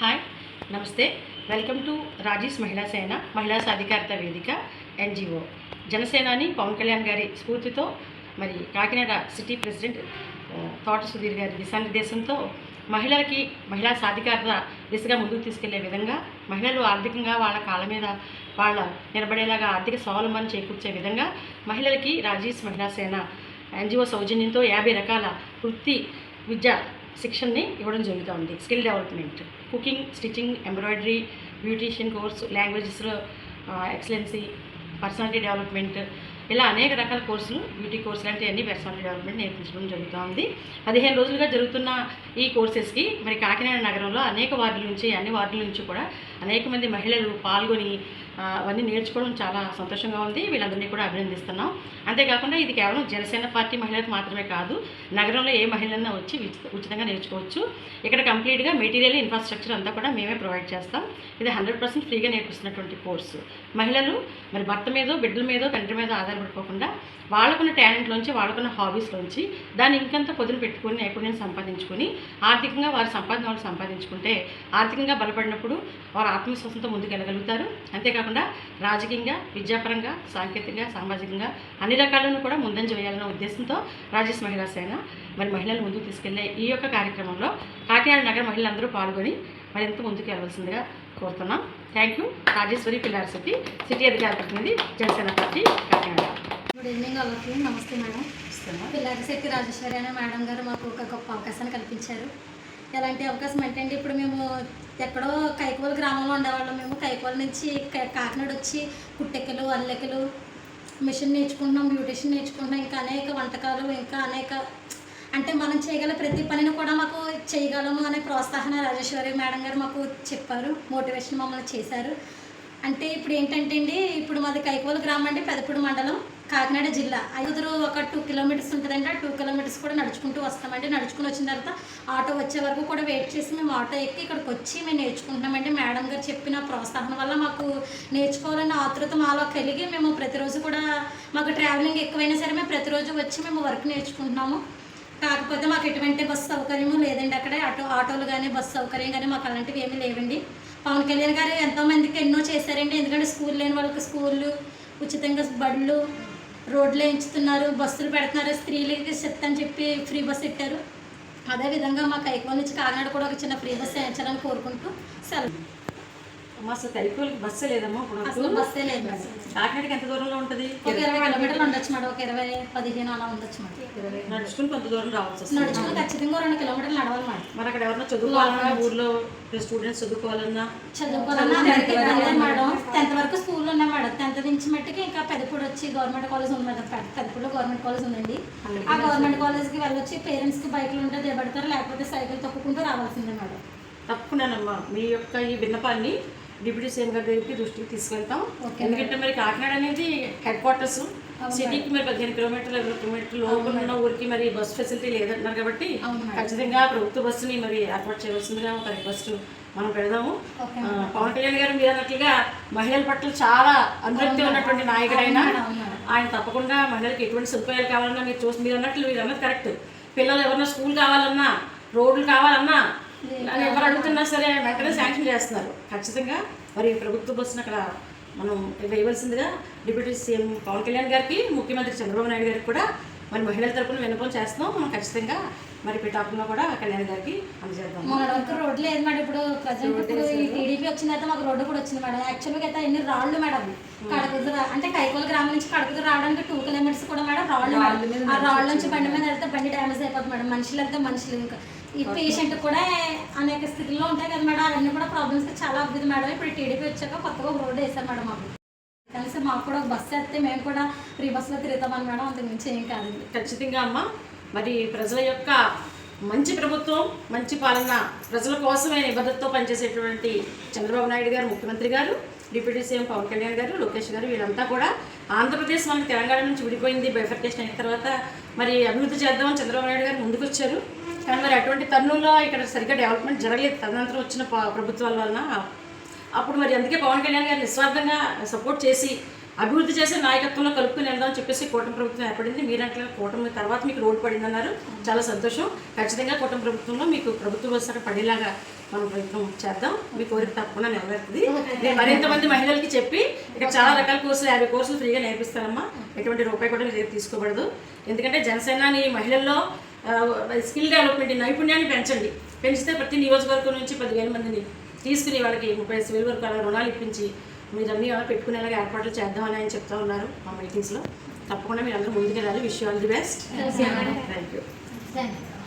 Hi నమస్తే welcome to Raji's మహిళా సేన మహిళా సాధికారత వేదిక ఎన్జిఓ జనసేనాని పవన్ కళ్యాణ్ గారి స్ఫూర్తితో మరి కాకినాడ సిటీ ప్రెసిడెంట్ తోట సుధీర్ గారి దిశానిర్దేశంతో మహిళలకి మహిళా సాధికారత దిశగా ముందుకు తీసుకెళ్లే విధంగా మహిళలు ఆర్థికంగా వాళ్ళ కాళ్ళ మీద వాళ్ళ నిలబడేలాగా ఆర్థిక స్వావలంబన చేకూర్చే విధంగా మహిళలకి రాజీస్ మహిళా సేన ఎన్జిఓ సౌజన్యంతో 50 రకాల వృత్తి విద్య శిక్షణని ఇవ్వడం జరుగుతుంది. Skill development, cooking, stitching, embroidery, beautician course, లాంగ్వేజెస్లో ఎక్సలెన్సీ, పర్సనాలిటీ డెవలప్మెంట్, ఇలా అనేక రకాల కోర్సులు, బ్యూటీ కోర్సు లాంటి అన్ని పర్సనాలిటీ డెవలప్మెంట్ నేర్పించడం జరుగుతుంది. 15 రోజులుగా జరుగుతున్న ఈ కోర్సెస్కి మరి కాకినాడ నగరంలో అనేక వార్డుల నుంచి అన్ని వార్డుల నుంచి కూడా అనేక మంది మహిళలు పాల్గొని అవన్నీ నేర్చుకోవడం చాలా సంతోషంగా ఉంది. వీళ్ళందరినీ కూడా అభినందిస్తున్నాం. అంతేకాకుండా ఇది కేవలం జనసేన పార్టీ మహిళలకు మాత్రమే కాదు, నగరంలో ఏ మహిళన్నా వచ్చి ఉచితంగా నేర్చుకోవచ్చు. ఇక్కడ కంప్లీట్గా మెటీరియల్, ఇన్ఫ్రాస్ట్రక్చర్ అంతా కూడా మేమే ప్రొవైడ్ చేస్తాం. ఇది 100% ఫ్రీగా నేర్పిస్తున్నటువంటి కోర్సు. మహిళలు మరి భర్త మీదో, బిడ్డల మీదో, తండ్రి మీద ఆధారపడిపోకుండా వాళ్ళకున్న టాలెంట్లోంచి, వాళ్ళకున్న హాబీస్లోంచి దాన్ని ఇంకంత పొదును పెట్టుకుని నైపుణ్యం సంపాదించుకొని ఆర్థికంగా వారి సంపాదన వాళ్ళు సంపాదించుకుంటే ఆర్థికంగా బలపడినప్పుడు వారు ఆత్మవిశ్వాసంతో ముందుకెళ్ళగలుగుతారు. అంతేకాకుండా రాజకీయంగా, విద్యాపరంగా, సాంకేతికంగా, సామాజికంగా అన్ని రకాలను కూడా ముందంజ వేయాలన్న ఉద్దేశంతో రాజేష్ మహిళా సేన మరి మహిళలు ముందుకు తీసుకెళ్లే ఈ యొక్క కార్యక్రమంలో కాకినాడ నగర మహిళలందరూ పాల్గొని మరింత ముందుకు వెళ్ళవలసిందిగా కోరుతున్నాం. Thank you. Rajeshwari Pillarasetti, city అధికార ప్రతినిధి, Janasena party, Kakinada. Good evening అందరికీ. నమస్తే మేడం. పిల్లారశెట్టి రాజేశ్వరి అనే మేడం గారు మాకు ఒక గొప్ప అవకాశాన్ని కల్పించారు. ఎలాంటి అవకాశం అంటే అండి, ఇప్పుడు మేము ఎక్కడో కైకోల గ్రామంలో ఉండేవాళ్ళం. మేము కైకోల నుంచి కాకినాడ వచ్చి కుట్టెక్కలు, అల్లెక్కలు, మిషన్ నేర్చుకుంటున్నాం, బ్యూటిషియన్ నేర్చుకుంటున్నాం, ఇంకా అనేక వంటకాలు, ఇంకా అనేక అంటే మనం చేయగల ప్రతి పనిని కూడా మాకు చేయగలము అనే ప్రోత్సాహన రాజేశ్వరి మేడం గారు మాకు చెప్పారు, మోటివేషన్ మమ్మల్ని చేశారు. అంటే ఇప్పుడు ఏంటంటే అండి, ఇప్పుడు మాది కైకోల గ్రామం అండి, పెదపూడి మండలం, కాకినాడ జిల్లా. ఐదుగురు ఒక 2 కిలోమీటర్స్ ఉంటుందండి. ఆ 2 కిలోమీటర్స్ కూడా నడుచుకుంటూ వస్తామండి. నడుచుకుని వచ్చిన తర్వాత ఆటో వచ్చే వరకు కూడా వెయిట్ చేసి మేము ఆటో ఎక్కి ఇక్కడికి వచ్చి మేము నేర్చుకుంటున్నామండి. మేడం గారు చెప్పిన ప్రోత్సాహం వల్ల మాకు నేర్చుకోవాలన్న ఆతృత మాలో కలిగి మేము ప్రతిరోజు కూడా మాకు ట్రావెలింగ్ ఎక్కువైనా సరే మేము ప్రతిరోజు వచ్చి మేము వర్క్ నేర్చుకుంటున్నాము. కాకపోతే మాకు ఎటువంటి బస్సు సౌకర్యము లేదండి. అక్కడే ఆటోలు కానీ బస్సు సౌకర్యం కానీ మాకు అలాంటివి ఏమీ లేవండి. పవన్ కళ్యాణ్ గారు ఎంతోమందికి ఎన్నో చేశారండి. ఎందుకంటే స్కూల్ లేని వాళ్ళకి స్కూళ్ళు, ఉచితంగా బళ్ళు, రోడ్లు వేయించుతున్నారు, బస్సులు పెడుతున్నారు, స్త్రీలకి చెత్త అని చెప్పి ఫ్రీ బస్సు పెట్టారు. అదేవిధంగా మా కైకోల నుంచి కాకినాడ కూడా ఒక చిన్న ఫ్రీ బస్సు వేయించాలని కోరుకుంటూ సెలవు. అసలు కైకోలకి బస్సే లేదమ్మా. అసలు బస్సే లేదు మేడం. కాకినాడకి ఎంత దూరంలో ఉంటుంది? ఒక 20 కిలోమీటర్లు ఉండొచ్చు మేడం. ఒక 20-15 అలా ఉండొచ్చు మేడం. నడుచుకుని కొంత దూరం రావచ్చు. నడుచుకుని ఖచ్చితంగా 2 కిలోమీటర్లు నడవాలి మేడం. మరి అక్కడ ఎవరన్నా చదువుకోవాలన్నా, ఊర్లో స్టూడెంట్స్ చదువుకోవాలన్నా అందరికీ మేడం. 10th వరకు స్కూల్లో ఉన్నాయి మేడం. 10th నుంచి మట్టికి ఇంకా పెదపూడి వచ్చి గవర్నమెంట్ కాలేజ్ ఉంది మేడం. పెదపూడిలో గవర్నమెంట్ కాలేజ్ ఉందండి. ఆ గవర్నమెంట్ కాలేజ్కి వెళ్ళొచ్చి పేరెంట్స్కి బైక్లు ఉంటే దిగబడతారు, లేకపోతే సైకిల్ తొక్కుకుంటూ రావాల్సిందే మేడం. తప్పకుండానమ్మా మీ యొక్క ఈ విన్నపాన్ని డిప్యూటీ సీఎం గారి దగ్గరికి దృష్టికి తీసుకెళ్తాం. ఎందుకంటే మరి కాకినాడ అనేది హెడ్ క్వార్టర్స్, సిటీకి మరి 15 కిలోమీటర్లు 20 కిలోమీటర్లు లోపల ఉన్న ఊరికి మరి బస్ ఫెసిలిటీ లేదంటున్నారు. కాబట్టి ఖచ్చితంగా ప్రభుత్వ బస్సుని మరి ఏర్పాటు చేయవలసిందిగా ఒక రిక్వెస్ట్ మనం పెడదాము. పవన్ కళ్యాణ్ గారు మీరు అన్నట్లుగా మహిళల పట్ల చాలా అనురక్తి ఉన్నటువంటి నాయకుడైనా ఆయన తప్పకుండా మహిళలకు ఎటువంటి సదుపాయాలు కావాలన్నా మీరు చూసి మీరు అన్నది కరెక్ట్. పిల్లలు ఎవరన్నా స్కూల్ కావాలన్నా, రోడ్లు కావాలన్నా ఎవరు అడుగుతున్నా సరే వెంటనే శాంక్షన్ చేస్తున్నారు. ఖచ్చితంగా మరి ప్రభుత్వ బస్సును అక్కడ మనం వేయవలసిందిగా డిప్యూటీ సీఎం పవన్ కళ్యాణ్ గారికి, ముఖ్యమంత్రి చంద్రబాబు నాయుడు గారికి కూడా మరి మహిళల తరపున విన్నపం చేస్తున్నాం. మనం ఖచ్చితంగా మరి పిఠాపురంలో కూడా కళ్యాణ్ గారికి అందజేద్దాం. మన వరకు రోడ్లు లేదు మేడం. ఇప్పుడు ప్రజెంట్ ఇప్పుడు ఈ టీడీపీ వచ్చిన తర్వాత మాకు రోడ్డు కూడా వచ్చింది మేడం. యాక్చువల్గా అయితే ఎన్ని రాళ్ళు మేడం. కడకుదురు అంటే కైకోల గ్రామం నుంచి కడకుదురు రావడానికి 2 కిలోమీటర్స్ కూడా మేడం రాళ్ళు. ఆ రాళ్ళ నుంచి బండి మీద వెళ్తే బండి డ్యామేజ్ అయిపోతుంది మేడం. మనుషులు వెళ్తే మనుషులు, ఇంకా ఈ పేషెంట్ కూడా అనేక స్థితిలో ఉంటాయి కదా మేడం. అవన్నీ కూడా ప్రాబ్లమ్స్ చాలా అవుతుంది మేడం. ఇప్పుడు టీడీపీ వచ్చాక కొత్తగా ఒక రోడ్డు వేశారు మేడం. మాకు కలిసి మాకు కూడా ఒక బస్సు వేస్తే మేము కూడా ఫ్రీ బస్సులో తిరుగుతామని మేడం. అంతకు మించి ఏం కాదండి. ఖచ్చితంగా అమ్మ. మరి ప్రజల యొక్క మంచి ప్రభుత్వం, మంచి పాలన, ప్రజల కోసమే నిబద్ధతతో పనిచేసేటువంటి చంద్రబాబు నాయుడు గారు, ముఖ్యమంత్రి గారు, డిప్యూటీ సీఎం పవన్ కళ్యాణ్ గారు, లోకేష్ గారు, వీళ్ళంతా కూడా ఆంధ్రప్రదేశ్ మనకి తెలంగాణ నుంచి విడిపోయింది, బైఫర్కేషన్ అయిన తర్వాత మరి అభివృద్ధి చేద్దామని చంద్రబాబు నాయుడు గారు ముందుకు వచ్చారు. కానీ మరి అటువంటి తరుణంలో ఇక్కడ సరిగ్గా డెవలప్మెంట్ జరగలేదు తదనంతరం వచ్చిన ప్రభుత్వాల వలన. అప్పుడు మరి అందుకే పవన్ కళ్యాణ్ గారు నిస్వార్థంగా సపోర్ట్ చేసి అభివృద్ధి చేసే నాయకత్వంలో కలుపుకుని వెళ్దాం అని చెప్పేసి కూటమి ప్రభుత్వం ఏర్పడింది. మీరు అంటే కూటమి తర్వాత మీకు రోడ్డు పడింది అన్నారు, చాలా సంతోషం. ఖచ్చితంగా కూటమి ప్రభుత్వంలో మీకు ప్రభుత్వ బస్సు అక్కడ పడేలాగా మనం ప్రయత్నం చేద్దాం. మీ కోరిక తప్పకుండా నెరవేరుతుంది. నేను మరింత మంది మహిళలకి చెప్పి ఇక్కడ చాలా రకాల కోర్సులు 50 కోర్సులు ఫ్రీగా నేర్పిస్తానమ్మా. ఎటువంటి రూపాయి కూడా మీరు తీసుకోబడదు. ఎందుకంటే జనసేనాని మహిళల్లో స్కిల్ డెవలప్మెంట్ నైపుణ్యాన్ని పెంచితే ప్రతి నియోజకవర్గం నుంచి 10,000 మందిని తీసుకుని వాళ్ళకి 35,000 వరకు అలా రుణాలు ఇప్పించి మీరు అన్నీ పెట్టుకునేలాగా ఏర్పాట్లు చేద్దామని ఆయన చెప్తా ఉన్నారు మా మీటింగ్స్లో. తప్పకుండా మీరు అందరూ ముందుకెళ్ళాలి. Wish you all the best. Thank you. Thank you.